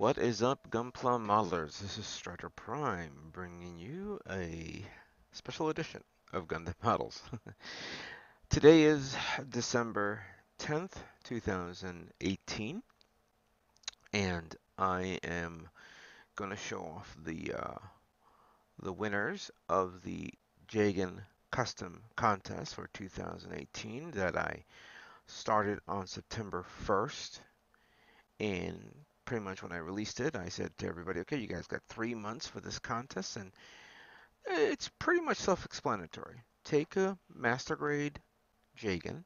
What is up, Gunpla Modelers? This is Strider Prime bringing you a special edition of Gundam Models. Today is December 10th, 2018, and I am going to show off the winners of the Jegan Custom Contest for 2018 that I started on September 1st. And pretty much when I released it, I said to everybody, okay, you guys got 3 months for this contest, and it's pretty much self-explanatory. Take a master grade Jegan,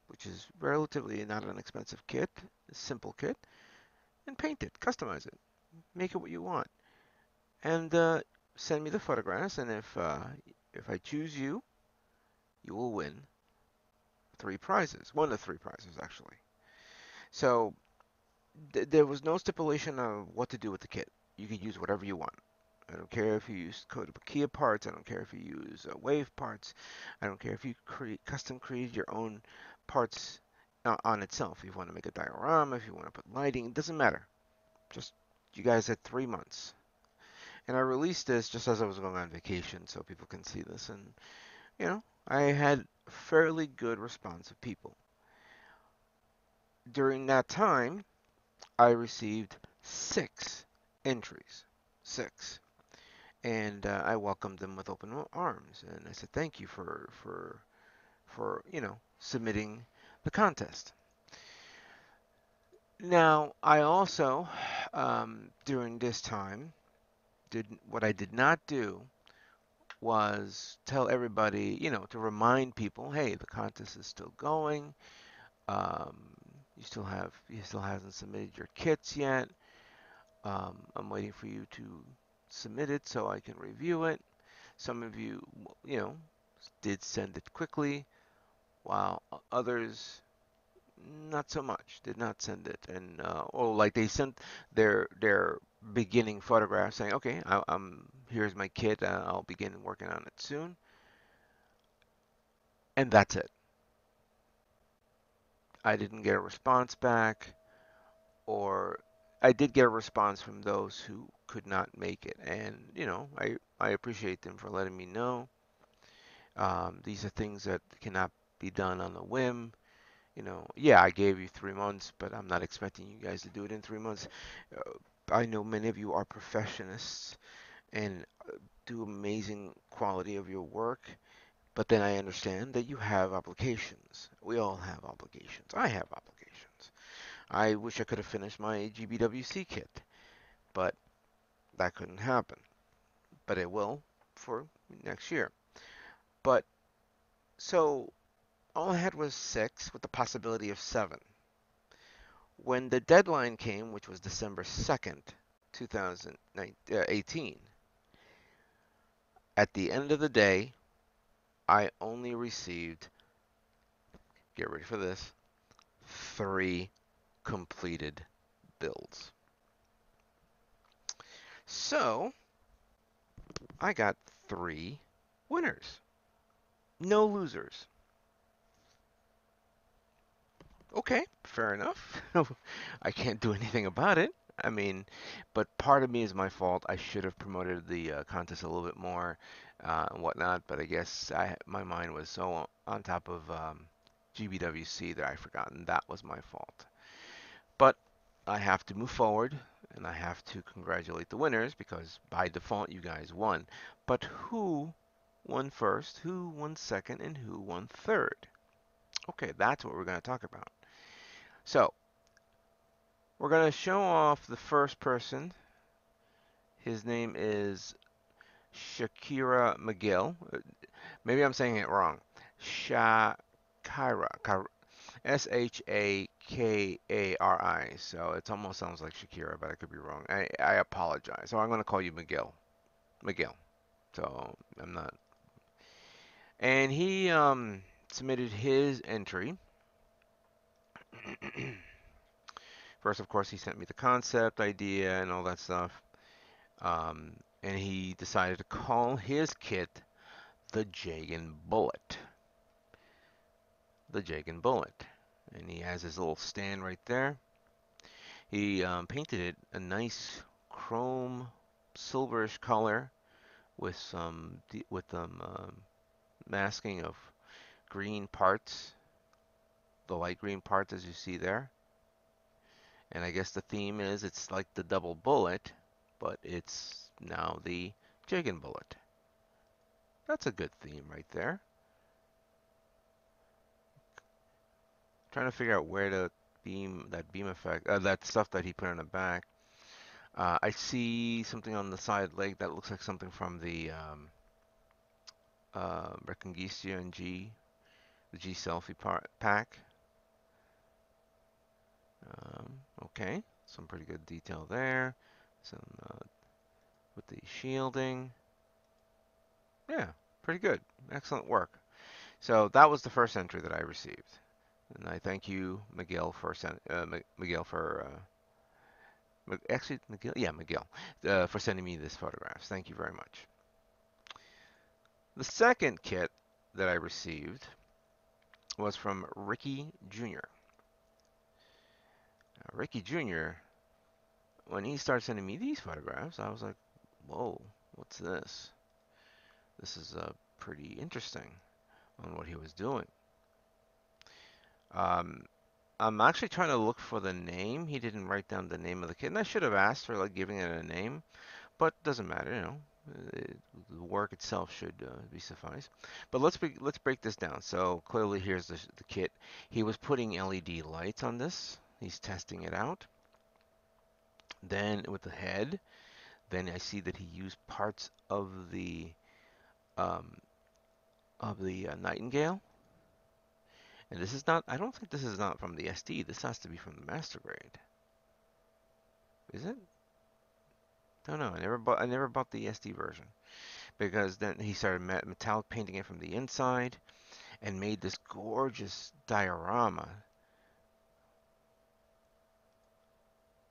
which is relatively not an expensive kit, a simple kit, and paint it, customize it, make it what you want, and send me the photographs. And if I choose you, you will win 3 prizes, one of 3 prizes actually. So there was no stipulation of what to do with the kit. You can use whatever you want. I don't care if you use Kotobukiya parts. I don't care if you use wave parts. I don't care if you custom create your own parts on itself. If you want to make a diorama, if you want to put lighting, it doesn't matter. Just you guys had 3 months. And I released this just as I was going on vacation so people can see this. And, I had fairly good response of people. During that time, I received 6 entries. 6. And I welcomed them with open arms, and I said thank you for submitting the contest. Now I also during this time what I did not do was tell everybody, to remind people, hey, the contest is still going. Um, you still haven't submitted your kits yet. I'm waiting for you to submit it so I can review it. Some of you, did send it quickly, while others not so much, did not send it. And or like they sent their beginning photograph saying, okay, here's my kit. I'll begin working on it soon, and that's it. I didn't get a response back, or I did get a response from those who could not make it, and I appreciate them for letting me know. These are things that cannot be done on a whim. Yeah, I gave you 3 months, but I'm not expecting you guys to do it in 3 months. I know many of you are professionists and do amazing quality of your work, but then I understand that you have obligations. We all have obligations. I have obligations. I wish I could have finished my GBWC kit, but that couldn't happen. But it will for next year. But so all I had was 6 with the possibility of 7. When the deadline came, which was December 2nd, 2018, at the end of the day, I only received, get ready for this, 3 completed builds. So, I got 3 winners. No losers. Okay, fair enough. I can't do anything about it. I mean, but part of me is my fault. I should have promoted the contest a little bit more and whatnot, but I guess my mind was so on top of GBWC that I forgotten that was my fault. But I have to move forward, and I have to congratulate the winners because by default you guys won. But who won first, who won second, and who won third? Okay, that's what we're going to talk about. So, we're going to show off the first person. His name is Shakira McGill. Maybe I'm saying it wrong. Shakira. Shakari. So it almost sounds like Shakira, but I could be wrong. I apologize. So I'm going to call you McGill. McGill. So I'm not. And he submitted his entry. First, of course, he sent me the concept idea and all that stuff. And he decided to call his kit the Jegan Bullet. The Jegan Bullet. And he has his little stand right there. He painted it a nice chrome silverish color with some masking of green parts, the light green parts as you see there. And I guess the theme is it's like the double bullet, but it's now the Jegan bullet. That's a good theme right there. Trying to figure out where to beam that beam effect, that stuff that he put on the back. I see something on the side leg that looks like something from the Reconquista and the G selfie pack. Okay, some pretty good detail there. Some with the shielding. Yeah, pretty good. Excellent work. So that was the first entry that I received, and I thank you, Miguel, for Miguel for actually Miguel, yeah, Miguel, for sending me this photographs. Thank you very much. The second kit that I received was from Ricky Jr. Ricky Jr., when he started sending me these photographs, I was like, whoa, what's this? This is pretty interesting on what he was doing. Um, I'm actually trying to look for the name. He didn't write down the name of the kit, and I should have asked for like giving it a name, but doesn't matter, you know. The work itself should be suffice. But let's break this down. So clearly, here's the kit. He was putting LED lights on this. He's testing it out. Then with the head, then I see that he used parts um, of the Nightingale. And this is not. I don't think this is not from the SD. This has to be from the master grade. Is it? Don't know. I never bought the SD version because then he started metallic painting it from the inside and made this gorgeous diorama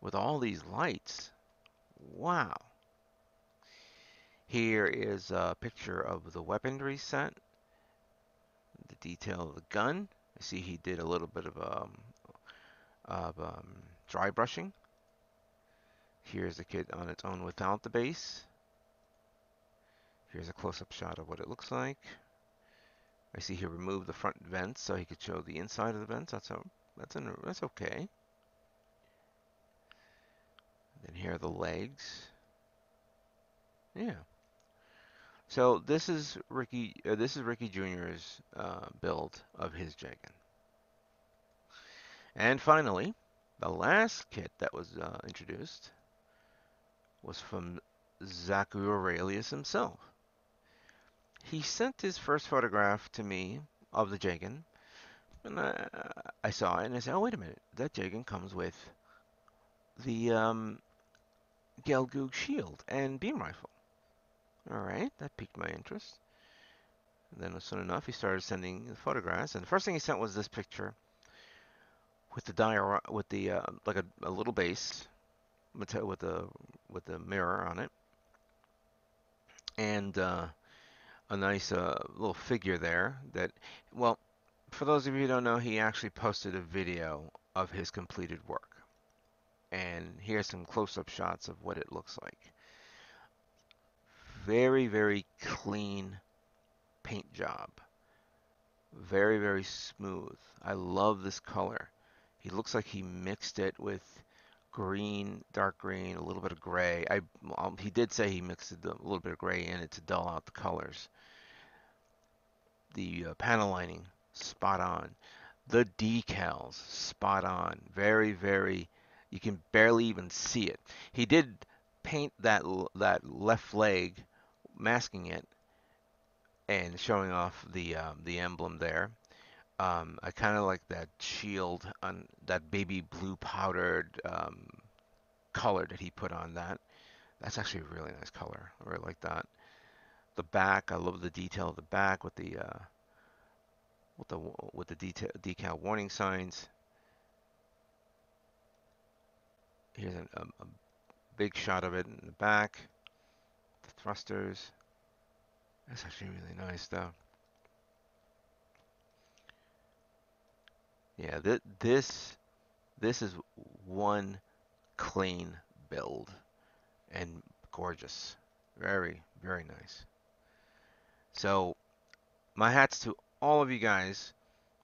with all these lights. Wow. Here is a picture of the weaponry set, the detail of the gun. I see he did a little bit of dry brushing. Here's the kit on its own without the base. Here's a close-up shot of what it looks like. I see he removed the front vents so he could show the inside of the vents. That's okay. Then here are the legs. Yeah. So this is Ricky. This is Ricky Jr.'s build of his Jegan. And finally, the last kit that was introduced was from Zaku Aurelius himself. He sent his first photograph to me of the Jegan, and I saw it and I said, "Oh, wait a minute! That Jegan comes with the Gelgoog shield and beam rifle." All right, that piqued my interest. And then, soon enough, he started sending the photographs, and the first thing he sent was this picture with the like a little base with the mirror on it, and a nice little figure there. That, well, for those of you who don't know, he actually posted a video of his completed work, and here's some close-up shots of what it looks like. Very, very clean paint job. Very, very smooth. I love this color. He looks like he mixed it with green, dark green, a little bit of gray. He did say he mixed a little bit of gray in it to dull out the colors. The panel lining, spot on. The decals, spot on. Very, very. You can barely even see it. He did paint that left leg, masking it and showing off the emblem there. I kind of like that shield on that baby blue powdered color that he put on that. That's actually a really nice color. I really like that. The back, I love the detail of the back with the decal warning signs. Here's a big shot of it in the back. The thrusters. That's actually really nice though. Yeah, this is one clean build and gorgeous. Very, very nice. So my hats to all of you guys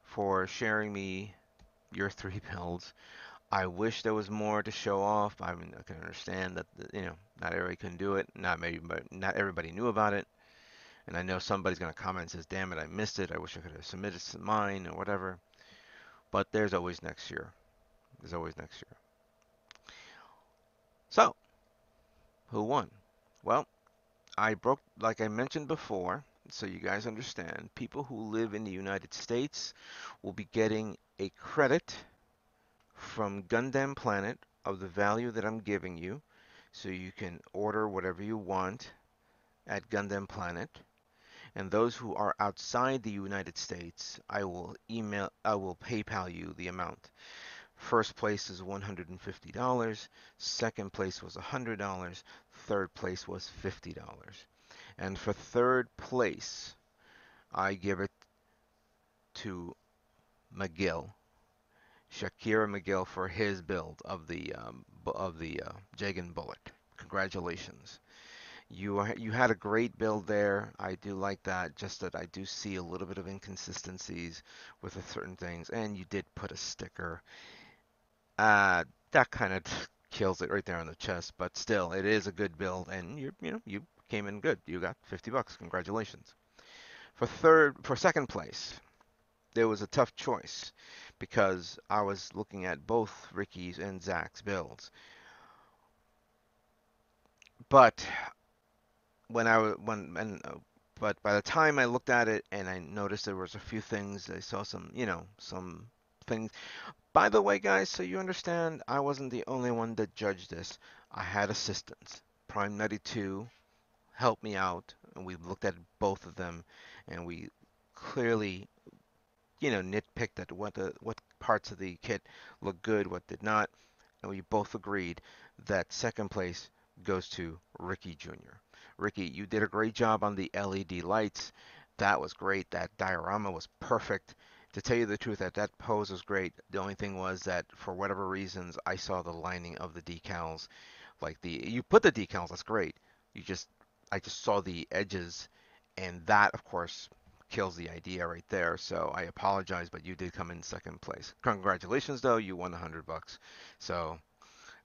for sharing me your three builds. I wish there was more to show off. I mean, I can understand that not everybody can do it. Not everybody knew about it. And I know somebody's gonna comment and says, "Damn it, I missed it. I wish I could have submitted mine or whatever." But there's always next year. There's always next year. So, who won? Well, I broke, like I mentioned before, so you guys understand. People who live in the United States will be getting a credit from Gundam Planet of the value that I'm giving you, so you can order whatever you want at Gundam Planet. And those who are outside the United States, I will PayPal you the amount. First place is $150, second place was $100, third place was $50. And for third place, I give it to McGill, Shakira McGill, for his build of the Jegan bullet. Congratulations. You had a great build there. I do like that. Just that I do see a little bit of inconsistencies with certain things, and you did put a sticker. That kind of kills it right there on the chest, but still, it is a good build, and you came in good. You got $50. Congratulations. For second place, there was a tough choice because I was looking at both Ricky's and Zach's builds. But when I wa- when and but by the time I looked at it and I noticed there was a few things, I saw some things. By the way, guys, so you understand, I wasn't the only one that judged this. I had assistants. Prime 92 helped me out, and we looked at both of them, and we clearly nitpicked at what parts of the kit looked good, what did not, and we both agreed that second place goes to Ricky Jr. Ricky, you did a great job on the LED lights. That was great. That diorama was perfect. To tell you the truth, that pose was great. The only thing was that for whatever reasons, I saw the lining of the decals. Like you put the decals, that's great. I just saw the edges, and that, of course, kills the idea right there. So I apologize, but you did come in second place. Congratulations, though. You won $100. So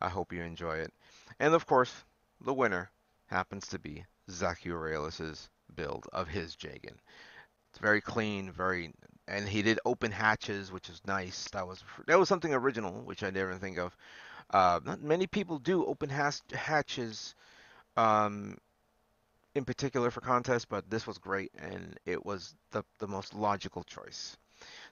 I hope you enjoy it. And of course, the winner happens to be Zaki Aurelius's build of his Jagan. It's very clean, and he did open hatches, which is nice. That was something original, which I never think of. Not many people do open hatches, um, in particular for contests, but this was great, and it was the most logical choice.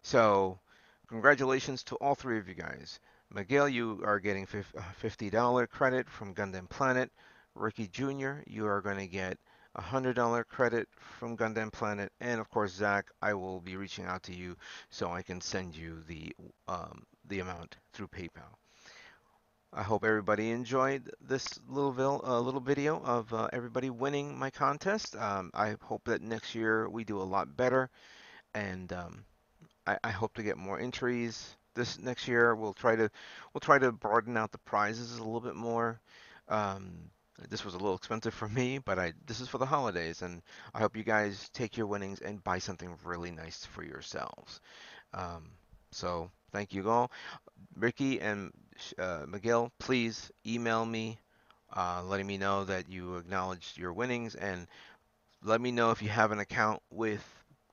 So, congratulations to all three of you guys. Miguel, you are getting $50 credit from Gundam Planet. Ricky Jr., you are going to get $100 credit from Gundam Planet. And of course, Zach, I will be reaching out to you so I can send you the amount through PayPal. I hope everybody enjoyed this little video of everybody winning my contest. I hope that next year we do a lot better, and I hope to get more entries this next year. We'll try to broaden out the prizes a little bit more. Um, this was a little expensive for me, but this is for the holidays, and I hope you guys take your winnings and buy something really nice for yourselves. Um, so thank you all. Ricky and Miguel, please email me, letting me know that you acknowledged your winnings, and let me know if you have an account with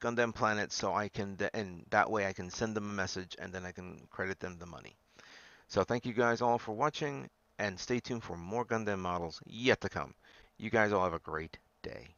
Gundam Planet, so and that way I can send them a message, and then I can credit them the money. So thank you guys all for watching, and stay tuned for more Gundam models yet to come. You guys all have a great day.